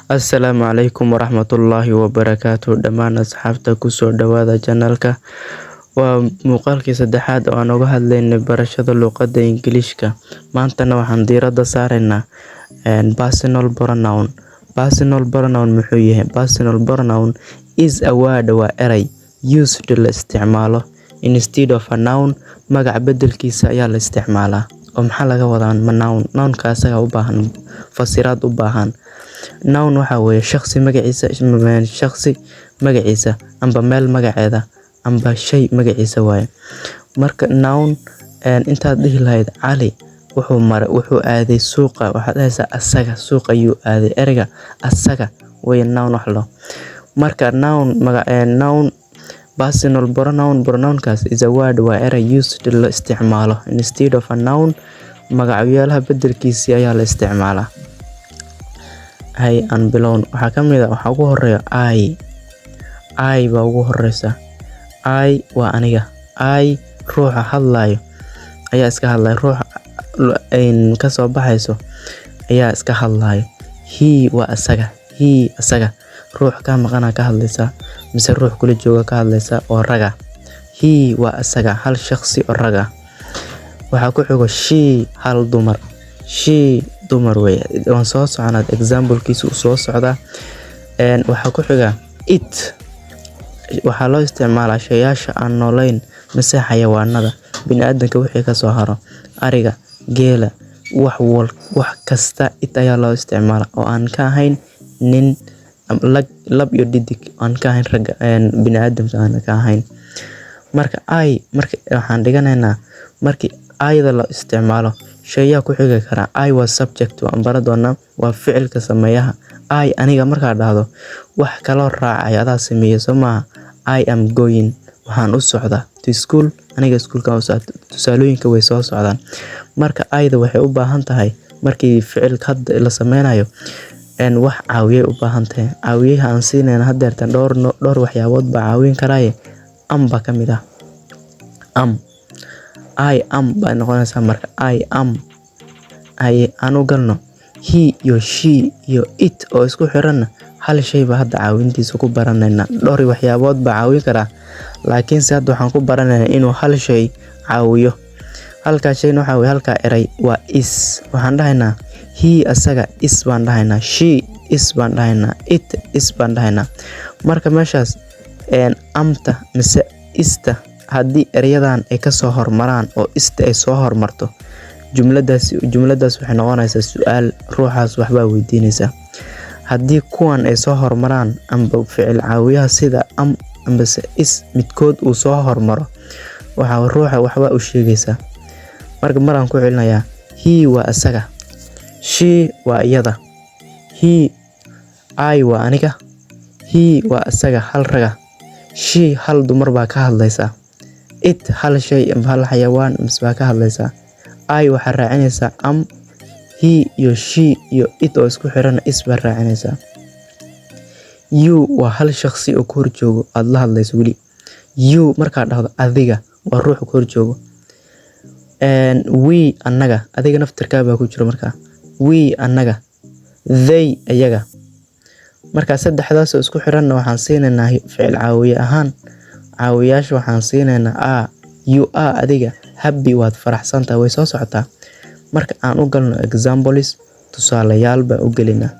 Assalaamu calaykum waraxmatullaahi wabarakaatuh dhammaan asxaabta kusoo dhawaada channelka. Waa muuqaalkii saddexaad oo aan uga hadlaynay barashada luqadda Ingiriiska. Maantana waxaan diiradda saaraynaa personal pronoun. Personal pronoun muxuu yahay? Personal pronoun is a word, waa eray used la isticmaalo instead of a noun. Magac bedelkiisa ayaa la isticmaalaa. oo maxaa laga wadaa noun? Nounka asaga u baahan fasiraad u baahan. Noun waxa weeye shakhsi magaciisa amba meel magaceeda amba shay magaciisa waaye. Marka noun intaad dhihi lahayd Cali wuxuu aaday suuqa, waxaad dhahaysaa asaga suuqa ayuu aaday. Ereyga asaga way noun wax loo. Marka noun personal pronounkaas is a word, waa eray used la isticmaalo instead of a noun. Magacyadaha bedelkiisa ayaa la isticmaalaa. Hay aan bilown waxaa ka mid ah waxa ugu horeeya I baa ugu horeysa. I waa aniga. I ruuxa hadlayo ayaa iska hadlaya. Ruuxa ka soo baxayso ayaa iska hadlayo. He waa asaga. He asaga. Ruux ka maqana ka hadlaysa mise ruux kula jooga ka hadlaysa oo raga. He waa asaga, hal shakhsi oo raga. Waxaa ku xigo she, hal dumar. She dumar way. Waan soo soconaa example-kiisu soo socda. Waxaa ku xiga it. Waxaa loo isticmaalaa shay'aasha aan noolayn mise xayawaanada. Bini'aadanka wixii ka soo haro, ariga, geela, wax kasta it ayaa loo isticmaalaa oo aan ka ahayn nin, lab iyo dhidig, aan ka ahayn rag, bini'aadamka aan ka ahayn. Marka waxaan dhiganaynaa markii ayada la isticmaalo shay'a ku xigi kara. I was subject waan baran doonaa, waa ficilka sameeyaha. I aniga markaa dhahdo wax kaloo raacay adaa sameeyay soo maaha. I am going, waxaan u socdaa to school, aniga iskuulka u socda. Tusaalooyinka way soo socdaan. Marka ayda waxay u baahan tahay markii ficilka hadda la sameynayo wax caawiyay u baahan tahay. Caawiyaha aan siinayna haddeertan dhowr waxyaabood baa caawin karaaye. Ba ka mid ah. I am baa noqonaysaa marka. I am aan u galno he iyo she iyo it oo isku xiranna hal shay baa hadda caawintiisa ku baranaynaa. Dhowr waxyaabood baa caawin karaa, laakiinse hadda waxaan ku baranaynaa inuu hal shay caawiyo. Halkaa shayna waxa weeye halkaa eray waa is. Waxaan dhahaynaa he asaga is baan dhahaynaa. She is baan dhahaynaa. It is baan dhahaynaa. Marka meeshaas amta mise ista haddii erayadan ay ka soo hormaraan oo ista ay soo hormarto, jumladaas waxay noqonaysaa su'aal. Ruuxaas waxbaa weydiinaysaa. Haddii kuwan ay soo hormaraan amba ficil caawiyaha sida amba is midkood uu soo hormaro, ruuxa waxbaa u sheegaysaa. Marka maraan ku celinayaa he waa asaga. She waa iyada. I waa aniga. He waa asaga, hal raga. She hal dumar baa ka hadlaysaa. It hal shay amba hal xayawaan baa ka hadlaysaa. I waxaa raacinaysaa he iyo she iyo it oo isku xiran is baa raacinaysaa. You waa hal shakhsi oo ku hor joogo aad la hadlayso weli. You markaa dhahdo adiga waa ruux ku hor joogo. We annaga, adiga naftirkaa baa ku jiro markaa. We annaga. They ayaga. Marka saddexdaas oo isku xiranna waxaan siinaynaa ficil caawiye ahaan. Caawiyaasha waxaan siinaynaa you are adiga. Happy waad faraxsantahay, way soo socotaa. Marka aan u galno examples, tusaalayaal baan u gelinaa.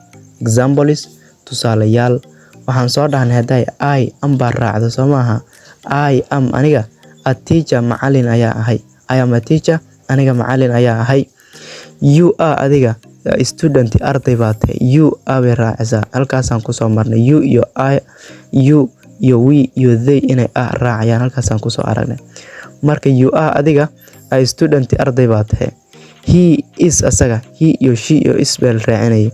Examples, tusaalayaal. Waxaan soo dhahnay hadday I am baa raacdo soo maaha. I am aniga. A teacher, macallin ayaa ahay. I am a teacher, aniga macallin ayaa ahay. You are adiga. A student, arday baa tahay. You are bay raacisaa. Halkaasaan kusoo marnay. You iyo we iyo they inay raacayaan, halkaasaan kusoo aragnay. Marka you are adiga, a student, arday baa tahay. He is asaga. He iyo she iyo is baa raacinayay.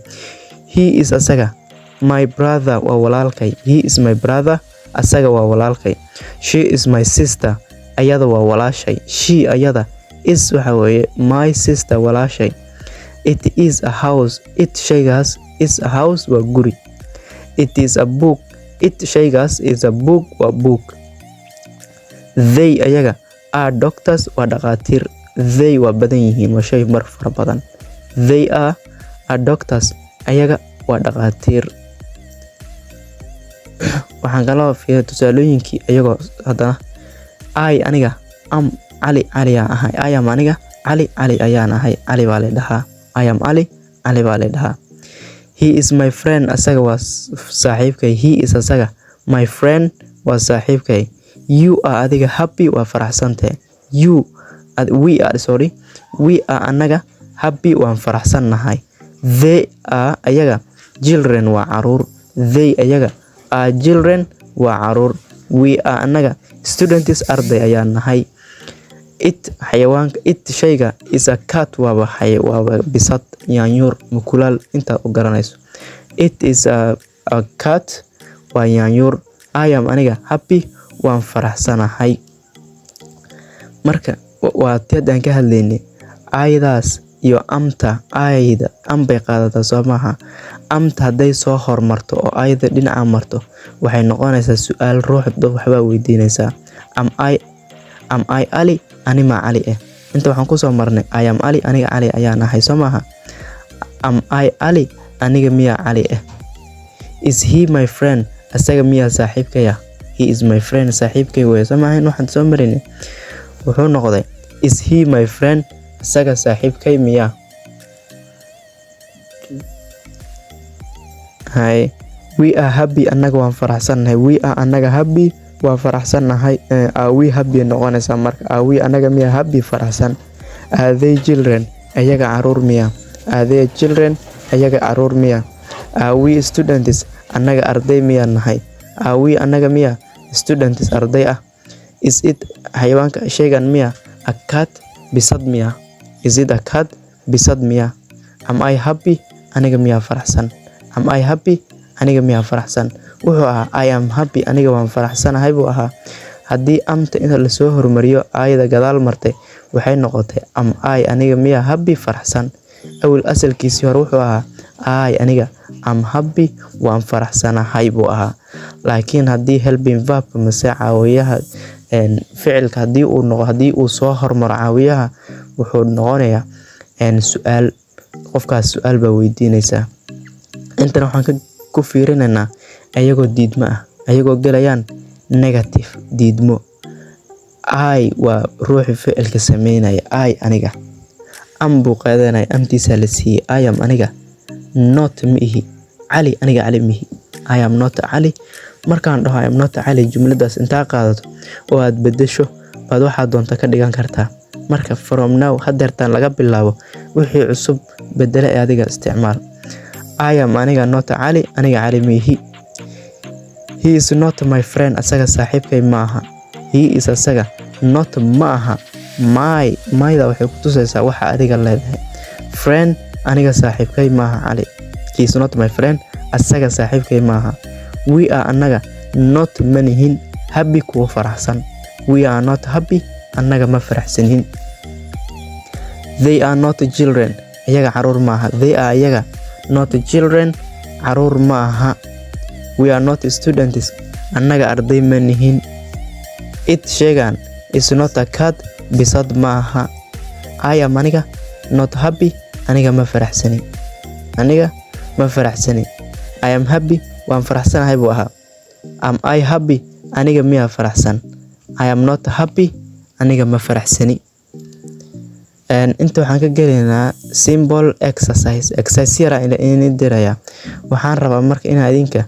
He is asaga. My brother waa walaalkay. He is my brother. Asaga waa walaalkay. She is my sister. Ayada waa walaashay. She ayada. Is waxa weeye my sister, walaashay. It is a house. It shaygaas is a house, waa guri. It is a book. It shaygaas is a book, waa book. They ayaga are doctors, waa dhaqaatiir. They waa badan yihiin, waa shay mar fara badan. They are doctors. Ayaga waa dhaqaatiir. waxaan kaloo fiirin tusaalooyinkii ayagoo hadana I aniga am Ali ayaan ahay. I am aniga Ali ayaan ahay. Ali baa la dhahaa. I am Ali baa la dhahaa. He is my friend, asaga waa saaxiibkay. He is asaga my friend waa saaxiibkay. You are adiga happy waa faraxsantay. We are anaga happy waan faraxsannahay. They are ayaga children waa caruur. They ayaga are children waa caruur. We are anaga students arday ayaan nahay. It xayawaanka shayga is a cat waa bisad, yaanyuur, mukulaal inta u garanayso. It is a cat waa yaanyuur. I am aniga happy waan faraxsanahay. Marka waa teedaan ka hadlaynay ayadaas iyo amta. Ayada bay qaadataa soo maaha. Amta hadday soo hormarto oo ayada dhinaca marto waxay noqonaysaa su'aal ruuxda waxba weydiinaysaa. Am I Ali? Ani ma Ali inta waxaan ku soo marnay I am Ali, aniga Ali ayaan ahay soo maaha. Am I Ali? Aniga miya Ali Is he my friend? Asaga miya saaxiibkaya? He is my friend, saaxiibkay weeye soo maaha. Waxaan soo marinay wuxuu noqday is he my friend? Asaga saaxiibkay miya? We are happy, anaga waan faraxsannahay. We are anaga happy waa faraxsannahay. Are we happy noqonaysaa marka. Are we anaga miya happy faraxsan. Are they children? Ayaga caruur miya. Are they children? Ayaga caruur miya. Are we students? Anaga arday miya nahay. Are we anaga miya students arday ah. Is it xayawaanka shaygan miya a cat bisad miya. Is it a cat bisad miya. Am I happy? Aniga miya faraxsan. Am I happy? Aniga miya faraxsan. Wuxuu ahaa I am happy, aniga waan faraxsanahay buu ahaa. Haddii amta inta lasoo hormariyo ayada gadaal martay waxay noqotay am I aniga miya happy faraxsan. Awal asalkiisii hore wuxuu ahaa I aniga am happy waan faraxsanahay buu ahaa. Laakiin haddii helping verb mase caawiyaha ficilka haddii uu soo hormaro caawiyaha wuxuu noqonayaa su'aal. Qofkaas su'aal baa weydiinaysaa. Intan waxaan ku fiirinaynaa ayagoo diidmo ah, ayagoo galayaan negative diidmo. I waa ruuxi ficilka sameynaya. I aniga am buu qaadanaya, amtiisa la siiyay. I am aniga not mihi Ali, aniga Ali mihi. I am not Ali. Markaan dhaho I am not Ali, jumladaas intaa qaadato oo aad bedesho baad waxaad doonta ka dhigan kartaa. Marka from now hadeertaan laga bilaabo wixii cusub bedela ee adiga isticmaal. I am aniga not Ali, aniga Ali mihi. He is not my friend, asaga saaxiibkay ma aha. He is asaga not ma aha. Mayda waxay ku tusaysaa waxa adiga leedahay. Friend aniga saaxiibkay ma aha Ali. He is not my friend, asaga saaxiibkay ma aha. We are anaga not manihin happy kuwa faraxsan. We are not happy, anaga ma faraxsanin. They are not children, ayaga caruur ma aha. They are ayaga not children, caruur ma aha. We are not students, anaga arday ma nihin. It shaygan is not a cat bisad ma aha. I am aniga not happy, aniga ma faraxsani. Aniga ma faraxsani. I am happy, waan faraxsanahay buu ahaa. Am I happy? Aniga miya faraxsan. I am not happy, aniga ma faraxsani. Inta waxaan ka gelaynaa symbol exercise yara in diraya. Waxaan rabaa marka inaad idinka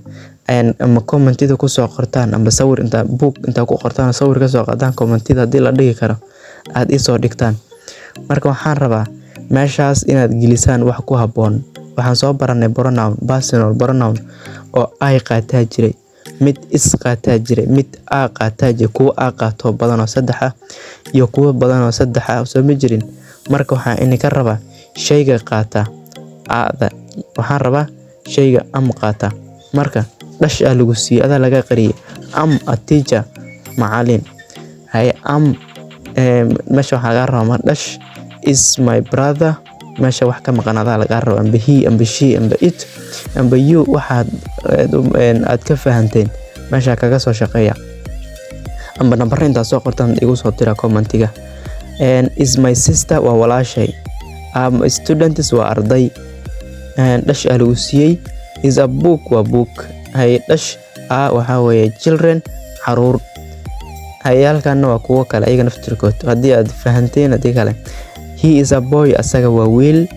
ama commentida ku soo qortaan ama sawir inta book inta ku qortaan sawir ka soo qaadaan commentida hadii la dhigi karo aad i soo dhigtaan. Marka waxaan rabaa meeshaas inaad gelisaan wax ku haboon. Waxaan soo baranay pronoun, personal pronoun oo ay qaataa jiray, mid is qaataa jiray, mid a qaataa jiray, kuwa a qaato badan oo 3 ah iyo kuwa badan oo 3 ah soo ma jirin. Marka waxaan idinka rabaa shayga qaata aada. Waxaan rabaa shayga am qaata. Marka dash lagu siiyay ada laga qariyay. Am a teacher, macallin. Am meesha waxaa laga rabaa dash is my brother. meesha wax ka maqanaada laga rabo amba he amba she amba it amba you waxaad aad ka fahanteen meesha kaga soo shaqeeya amba number inta soo qortaan igu soo tira commentiga. Is my sister waa walaashay. Students waa arday. Dash lagu siiyay is a book waa book. Dash waxa weeye children caruur. Hayalkan waa kuwa kale ayaga naftirkood hadii aad fahanteen hadii kale. He is a boy asaga waa wiil.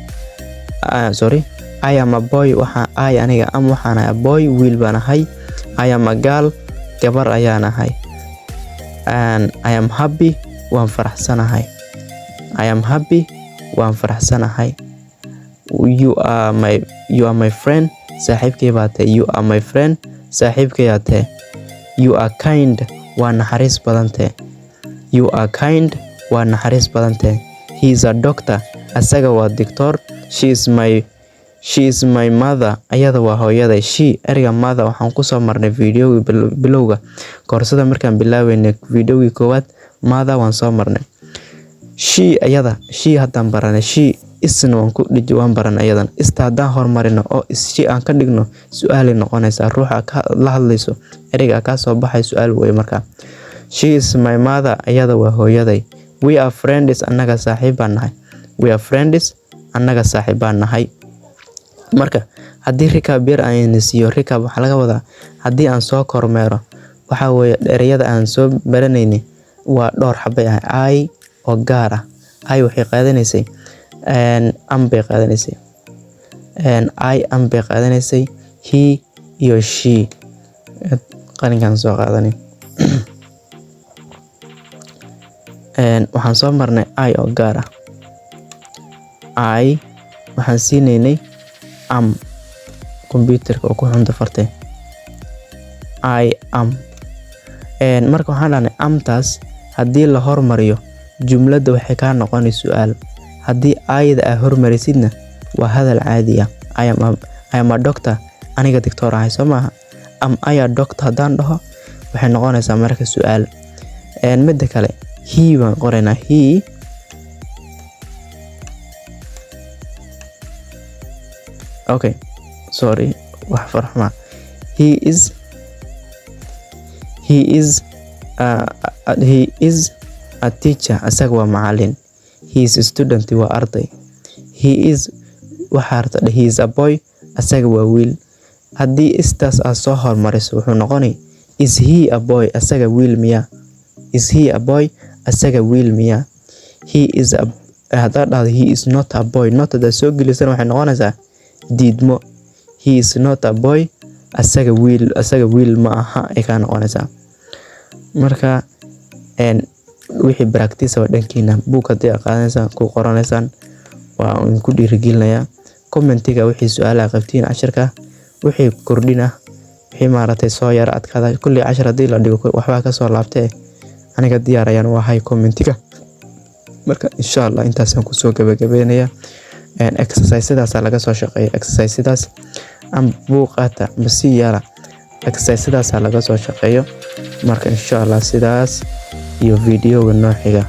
Sorry, I am a boy waxa aniga waxaan a boy wiil baan ahay. I am a girl gabar ayaan ahay. And I am happy waan faraxsanahay. I am happy waan faraxsanahay. You are my friend saaxiibkay baa tahay. You are my friend saaxiibkay baa tahay. You are kind waa naxariis badan tahay. You are kind waa naxariis badan tahay. He is a doctor asaga waa doctor. She is my mother ayada waa hooyaday. She eriga mother waxaan ku soo marnay video bilowga koorsada markaan bilaaweynay videogi koowaad mother waan soo marnay. She ayada haddaan baranay she isna waan ku dhigi waan baran ayadan. Ista haddaan hormarino oo she aan ka dhigno su'aal noqonaysa ruuxa la hadlayso eriga ka soo baxay su'aal way markaa. She is my mother ayada waa hooyaday. We are friends annaga saaxiib baan nahay. We are friends annaga saaxiib baan nahay. Marka haddii recap yar aan siiyo recap waxa laga wadaa haddii aan soo kormeero waxa weeye ereyada aan soo baranayni waa dhowr xabay ay oo gaar ah. Ay waxay qaadanaysay am bay qaadanaysay. Am bay qaadanaysay. He iyo she qalinkan soo qaadanay. Waxaan soo marnay ay oo gaar ah. Ay waxaan siinaynay am computerka oo ku xunta fartay. I am. Marka waxaan dhahnay amtaas haddii la hormariyo jumlada waxay ka noqonay su'aal. Haddii ayda ay hormarisidna waa hadal caadi ah. I am a doctor aniga doctor ahay soo maaha. Am I a doctor haddaan dhaho waxay noqonaysaa marka su'aal. Midda kale he baan qoraynaa. He okay sorry wax farxuma. He is a teacher asaga waa macallin. He is a student waa arday. He is a boy asaga waa wiil. Haddii istaas aad soo hormariso wuxuu noqonay is he a boy asaga wiil miya. Is he a boy asaga wiil miya. He is not a boy. Not da soo gelisan waxay noqonaysaa diidmo. He is not a boy asaga wiil ma aha ay ka noqonaysaa. Marka wixii practice oo dhankiina book hadii aad qaadanaysaan ku qoranaysaan waa ku dhiirigelinayaa. Commentiga wixii su'aalaha qabtiin casharka wixii kordhina wixii maaragtay soo yar adkaada kulli cashar hadii la dhigo waxba ka soo laabtay aniga diyaar ayaan u ahay commentiga. Marka insha Allah intaas aan ku soo gabagabeynaya. Exercise-daas laga soo shaqeeyay. Exercise-daas am buuqata masiyala exercise-daas laga soo shaqeeyo. Marka insha Allah sidaas iyo video noo xiga